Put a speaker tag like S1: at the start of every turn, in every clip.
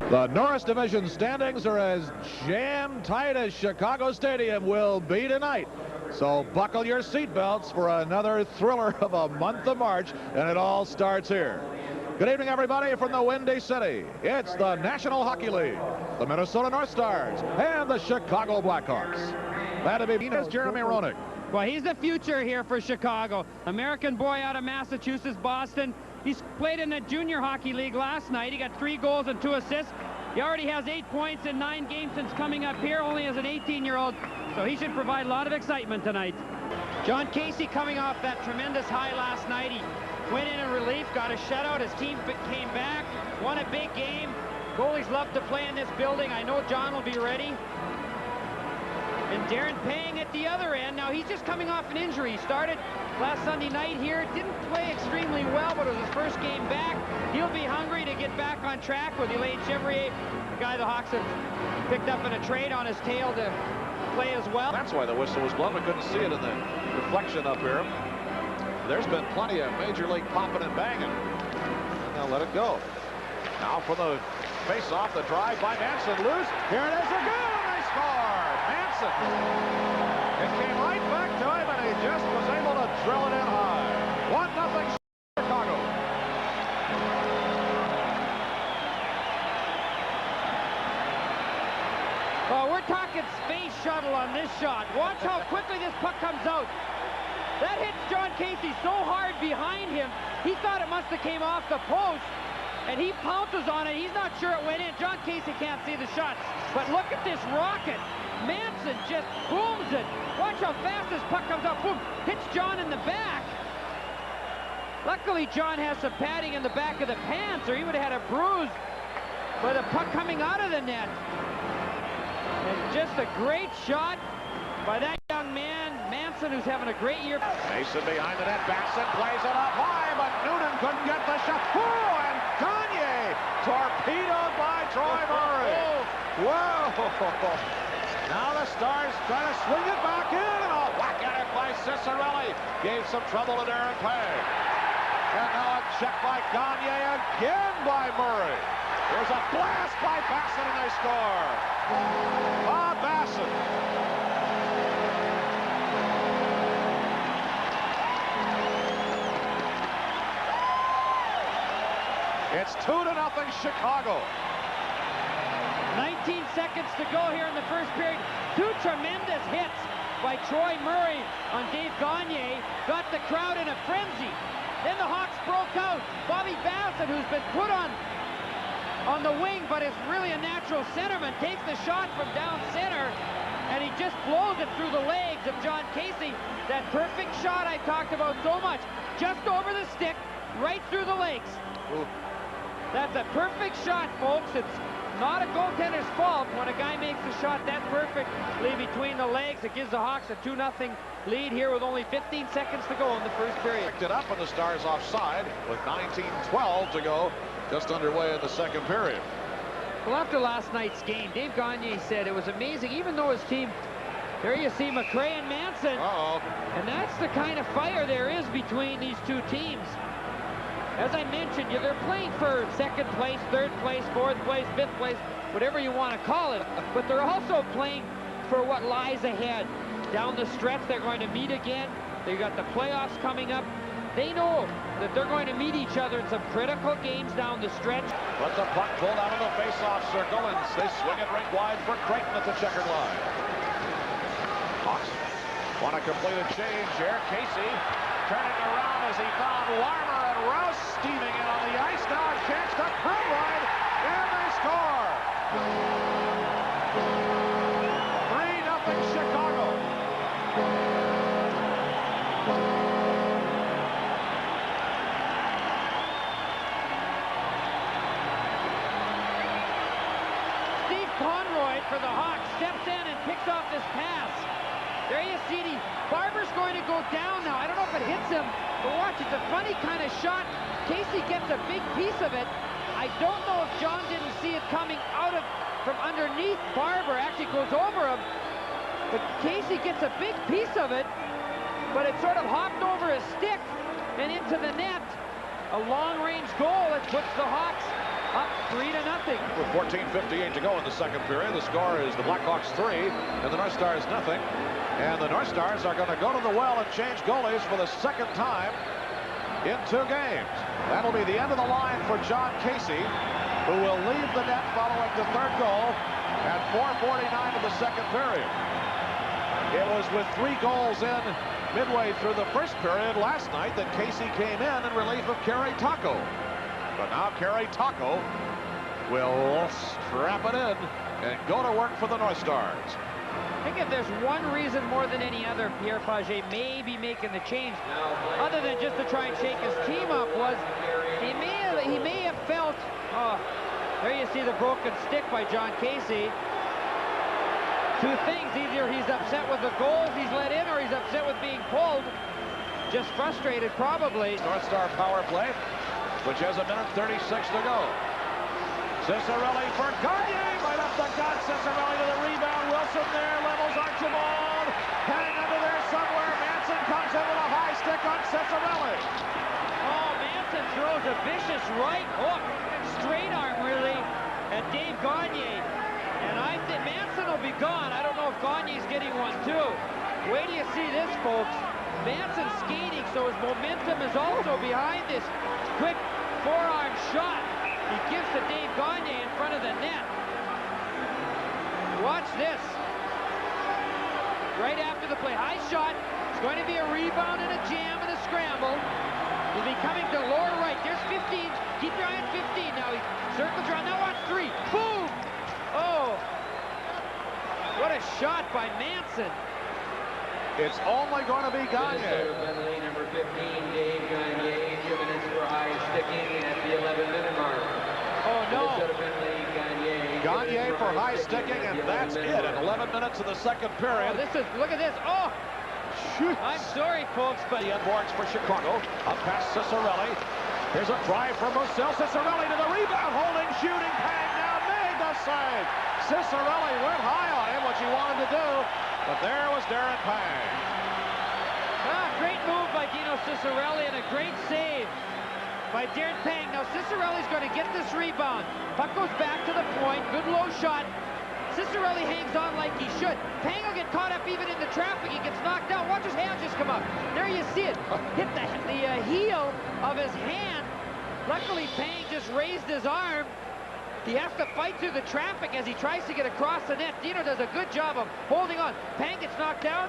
S1: The Norris Division standings are as jam-tight as Chicago Stadium will be tonight. So buckle your seatbelts for another thriller of a month of March, and it all starts here. Good evening, everybody, from the Windy City. It's the National Hockey League, the Minnesota North Stars, and the Chicago Blackhawks. Glad to be here is Jeremy Roenick.
S2: Well, he's the future here for Chicago. American boy out of Massachusetts, Boston. He's played in the Junior Hockey League last night. He got 3 goals and 2 assists. He already has 8 points in 9 games since coming up here, only as an 18-year-old. So he should provide a lot of excitement tonight. John Casey coming off that tremendous high last night. He went in relief, got a shutout. His team came back, won a big game. Goalies love to play in this building. I know John will be ready. And Darren Pang at the other end. Now he's just coming off an injury. He started last Sunday night here. Didn't play extremely well, but it was his first game back. He'll be hungry to get back on track with Elaine Chevrier, the guy the Hawks have picked up in a trade on his tail to play as well.
S1: That's why the whistle was blown. We couldn't see it in the reflection up here. There's been plenty of Major League popping and banging. Now let it go. Now for the face-off, the drive by Manson, loose. Here it is again, and they score! Manson. It came right back to him, and he just was able to drill it in high. 1-0 Chicago.
S2: Well, we're talking space shuttle on this shot. Watch how quickly this puck comes out. That hits John Casey so hard behind him, he thought it must have came off the post, and he pounces on it. He's not sure it went in. John Casey can't see the shot, but look at this rocket. Manson just booms it. Watch how fast this puck comes out. Boom, hits John in the back. Luckily, John has some padding in the back of the pants, or he would have had a bruise by the puck coming out of the net. And just a great shot by that young man, Manson, who's having a great year.
S1: Mason behind the net. Batson plays it up high, but Noonan couldn't get the shot. Oh, and Gagne torpedoed by Troy Murray. Whoa! Now the Stars trying to swing it back in, and a whack at it by Cicerelli. Gave some trouble to Darren Pang. And now a check by Gagne, again by Murray. There's a blast by Bassett, and they score. Bob Bassett. It's 2-0 Chicago.
S2: 19 seconds to go here in the first period. 2 tremendous hits by Troy Murray on Dave Gagne. Got the crowd in a frenzy. Then the Hawks broke out. Bobby Bassett, who's been put on the wing, but is really a natural centerman, takes the shot from down center, and he just blows it through the legs of John Casey. That perfect shot I talked about so much. Just over the stick, right through the legs.
S1: Ooh.
S2: That's a perfect shot, folks. It's not a goaltender's fault when a guy makes the shot that perfectly between the legs. It gives the Hawks a 2-0 lead here with only 15 seconds to go in the first period.
S1: Picked it up, and the Stars offside with 19:12 to go, just underway in the second period.
S2: Well, after last night's game, Dave Gagne said it was amazing, even though his team, there you see McRae and Manson.
S1: Uh-oh.
S2: And that's the kind of fire there is between these two teams. As I mentioned, they're playing for second place, third place, fourth place, fifth place, whatever you want to call it. But they're also playing for what lies ahead. Down the stretch, they're going to meet again. They've got the playoffs coming up. They know that they're going to meet each other in some critical games down the stretch.
S1: But the puck pulled out of the face-off circle, and they swing it rink wide for Creighton at the checkered line. Hawks want to complete a change here. Casey turning around as he found Larmer, and Rouse steaming in on the ice. Now a chance to Crowline, and they score! 3-0 Chicago.
S2: Steve Conroy for the Hawks steps in and picks off this pass. There you see it. Barber's going to go down now. I don't know if it hits him, but watch, it's a funny kind of shot. Casey gets a big piece of it. I don't know if John didn't see it coming out of from underneath. Barber actually goes over him, but Casey gets a big piece of it, but it sort of hopped over his stick and into the net. A long-range goal. It puts the Hawks up 3-0.
S1: With 14:58 to go in the second period, the score is the Blackhawks 3 and the North Stars nothing. And the North Stars are going to go to the well and change goalies for the second time in 2 games. That'll be the end of the line for John Casey, who will leave the net following the third goal at 4:49 of the second period. It was with 3 goals in midway through the first period last night that Casey came in relief of Kerry Taco. But now Kerry Taco will strap it in and go to work for the North Stars.
S2: I think if there's one reason more than any other Pierre Pagé may be making the change, other than just to try and shake his team up, was he may have felt, oh, there you see the broken stick by John Casey. 2 things, either he's upset with the goals he's let in or he's upset with being pulled. Just frustrated, probably.
S1: North Star power play, which has 1:36 to go. Ciccarelli for Gagne, right up the gut. Ciccarelli to the rebound. Wilson there, levels Archibald. Hang under there somewhere. Manson comes in with a high stick on Ciccarelli.
S2: Oh, Manson throws a vicious right hook, straight arm really, at Dave Gagne. And I think Manson will be gone. I don't know if Gagne's getting one too. Wait till you see this, folks. Manson skating, so his momentum is also behind this quick forearm shot he gives to Dave Gagne in front of the net. Watch this. Right after the play. High shot. It's going to be a rebound and a jam and a scramble. He'll be coming to lower right. There's 15. Keep your eye on 15. Now he circles around. Now watch 3. Boom! Oh, what a shot by Manson.
S1: It's only going to be Gagne.
S3: Penalty number 15, Dave Gagne, 2 minutes for high sticking at the 11-minute mark.
S2: Oh, no.
S1: Gagne for high sticking, and that's it at 11 minutes of the second period.
S2: Oh, look at this. Oh,
S1: shoot.
S2: I'm sorry, folks, but
S1: the boards for Chicago. Up past Ciccarelli. Here's a drive from Moselle. Ciccarelli to the rebound, holding, shooting, Pang now made the save. Ciccarelli went high on him, which he wanted to do, but there was Darren Pang.
S2: Great move by Dino Ciccarelli and a great save by Darren Pang. Now Ciccarelli's going to get this rebound. Puck goes back to the point. Good low shot. Ciccarelli hangs on like he should. Pang will get caught up even in the traffic. He gets knocked out. Watch his hand just come up. There you see it. Hit the heel of his hand. Luckily, Pang just raised his arm. He has to fight through the traffic as he tries to get across the net. Dino does a good job of holding on. Pang gets knocked down.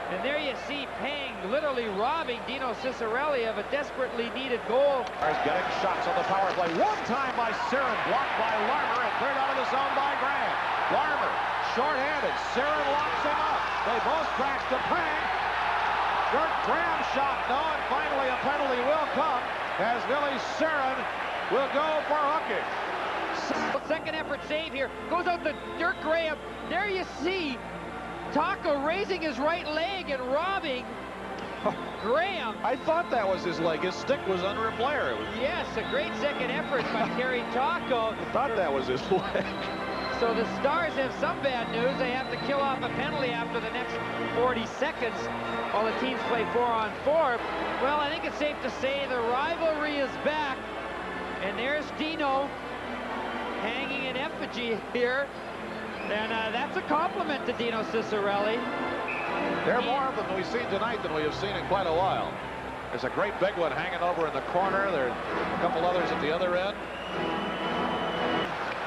S2: And there you see Pang literally robbing Dino Ciccarelli of a desperately needed goal.
S1: Getting shots on the power play. One time by Siren, blocked by Larmer and cleared out of the zone by Graham. Larmer, short-handed. Siren locks him up. They both crash to Pang. Graham shot, no, and finally a penalty will come as Billy Siren will go for hooking.
S2: Second effort save here. Goes out to Dirk Graham. There you see Taco raising his right leg and robbing Graham.
S1: I thought that was his leg. His stick was under a player.
S2: Yes, a great second effort by Kerry Taco.
S1: I thought that was his leg.
S2: So the Stars have some bad news. They have to kill off a penalty after the next 40 seconds while the teams play 4-on-4. Well, I think it's safe to say the rivalry is back. And there's Dino hanging in effigy here. And that's a compliment to Dino Ciccarelli.
S1: There are more of them we've seen tonight than we have seen in quite a while. There's a great big one hanging over in the corner. There are a couple others at the other end.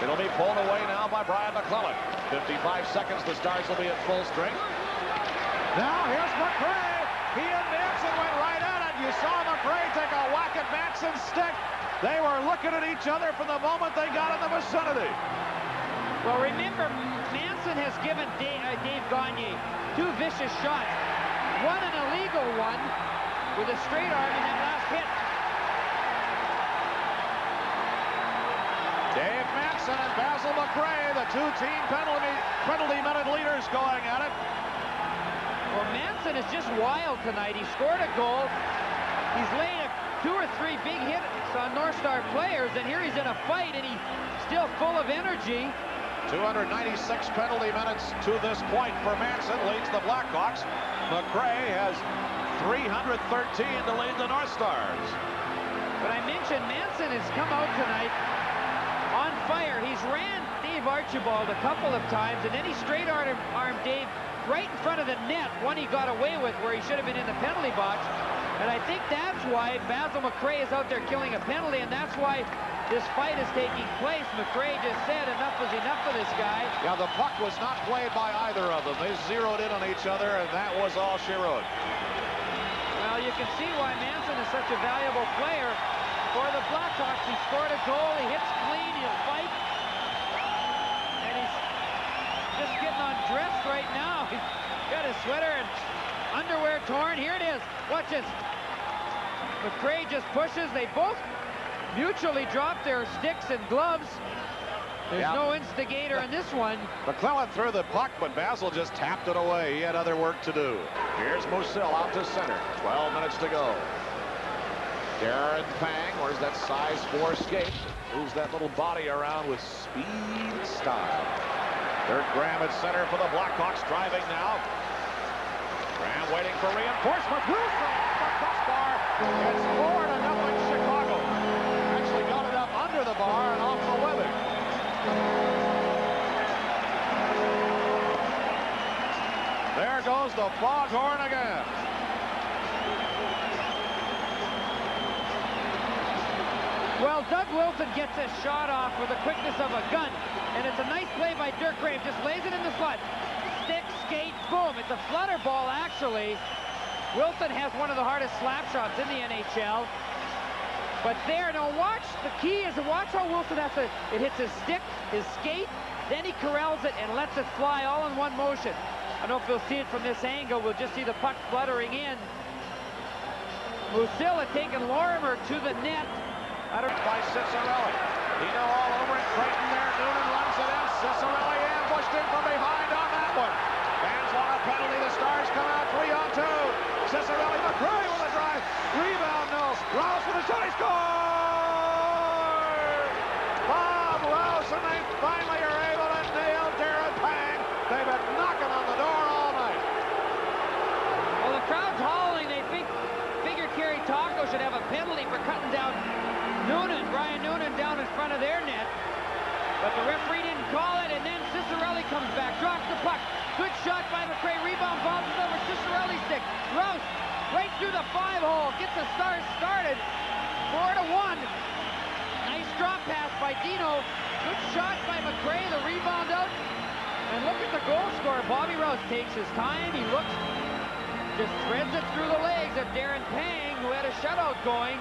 S1: It'll be pulled away now by Brian McClellan. 55 seconds, the Stars will be at full strength. Now here's McRae. He and Manson went right at it. You saw McRae take a whack at Manson's stick. They were looking at each other from the moment they got in the vicinity.
S2: Well, remember, Manson has given Dave Gagne 2 vicious shots. One an illegal one with a straight arm in that last hit.
S1: Dave Manson and Basil McRae, the 2-team penalty minute leaders going at it.
S2: Well, Manson is just wild tonight. He scored a goal. He's laid 2 or 3 big hits on North Star players, and here he's in a fight, and he's still full of energy.
S1: 296 penalty minutes to this point for Manson, leads the Blackhawks. McRae has 313 to lead the North Stars.
S2: But I mentioned Manson has come out tonight on fire. He's ran Dave Archibald a couple of times, and then he straight-armed Dave right in front of the net, one he got away with where he should have been in the penalty box. And I think that's why Basil McRae is out there killing a penalty, and that's why this fight is taking place. McRae just said enough was enough for this guy.
S1: Yeah, the puck was not played by either of them. They zeroed in on each other, and that was all she wrote.
S2: Well, you can see why Manson is such a valuable player for the Blackhawks. He scored a goal, he hits clean, he'll fight. And he's just getting undressed right now. He's got his sweater and underwear torn. Here it is. Watch this. McRae just pushes. They both mutually drop their sticks and gloves. There's no instigator in this one.
S1: McClellan threw the puck, but Basil just tapped it away. He had other work to do. Here's Musil out to center. 12 minutes to go. Darren Pang, where's that size 4 skate? Moves that little body around with speed and style. Dirk Graham at center for the Blackhawks, driving now. Graham waiting for reinforcement. Wilson, the crossbar. It's 4-0 Chicago. Actually got it up under the bar and off the webbing. There goes the foghorn again.
S2: Well, Doug Wilson gets a shot off with the quickness of a gun, and it's a nice play by Dirk Graham. Just lays it in the slot. Stick, skate, boom. It's a flutter ball, actually. Wilson has one of the hardest slap shots in the NHL. But there, now watch, the key is to watch how Wilson has to, it hits his stick, his skate, then he corrals it and lets it fly all in one motion. I don't know if you'll see it from this angle. We'll just see the puck fluttering in. Musil had taken Lorimer to the net.
S1: By Cicerelli. Dino all over it. Creighton there. Noonan runs it in. Cicerelli ambushed in from behind on that one. Fans want a penalty. The Stars come out 3-on-2. Cicerelli, McRae with a drive. Rebound, no. Rouse with a shot. He scores! Bob Rouse, and they finally are able to nail Darren Pang. They've been knocking on the door all night.
S2: Well, the crowd's howling. They figure Kerry Taco should have a penalty for cutting down Brian Noonan down in front of their net. But the referee didn't call it, and then Cicerelli comes back, drops the puck. Good shot by McRae, rebound, bounces over Cicerelli's stick. Rouse right through the 5-hole, gets the Stars started. 4-1. Nice drop pass by Dino. Good shot by McRae, the rebound out. And look at the goal scorer. Bobby Rouse takes his time, he looks, just threads it through the legs of Darren Pang, who had a shutout going.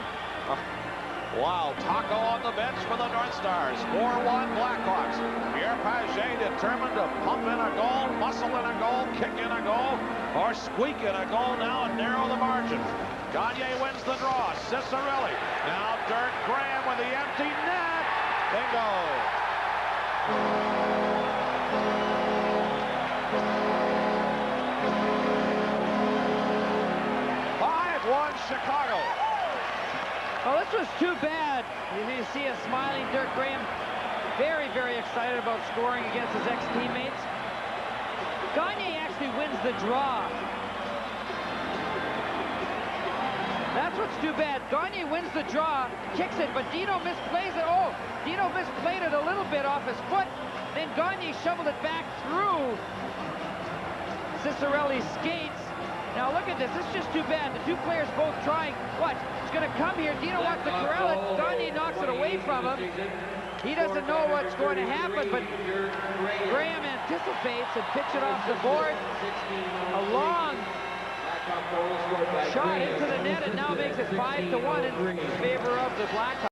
S1: Wow, Taco on the bench for the North Stars. 4-1 Blackhawks. Pierre Paget determined to pump in a goal, muscle in a goal, kick in a goal, or squeak in a goal now and narrow the margin. Gagne wins the draw. Cicerelli. Now Dirk Graham with the empty net. Bingo. 5-1 Chicago.
S2: Well, this was too bad. You see a smiling Dirk Graham, very, very excited about scoring against his ex-teammates. Gagne actually wins the draw. That's what's too bad. Gagne wins the draw, kicks it, but Dino misplays it. Oh, Dino misplayed it a little bit off his foot. Then Gagne shoveled it back through Cicerelli's skates. Now look at this. This is just too bad. The two players both trying. Watch. It's going to come here. Dino wants to corral it. Gagne knocks it away from him. He doesn't know what's going to happen, but Graham anticipates and picks it off the board. A long shot into the net, and now makes it 5-1 in favor of the Blackhawks.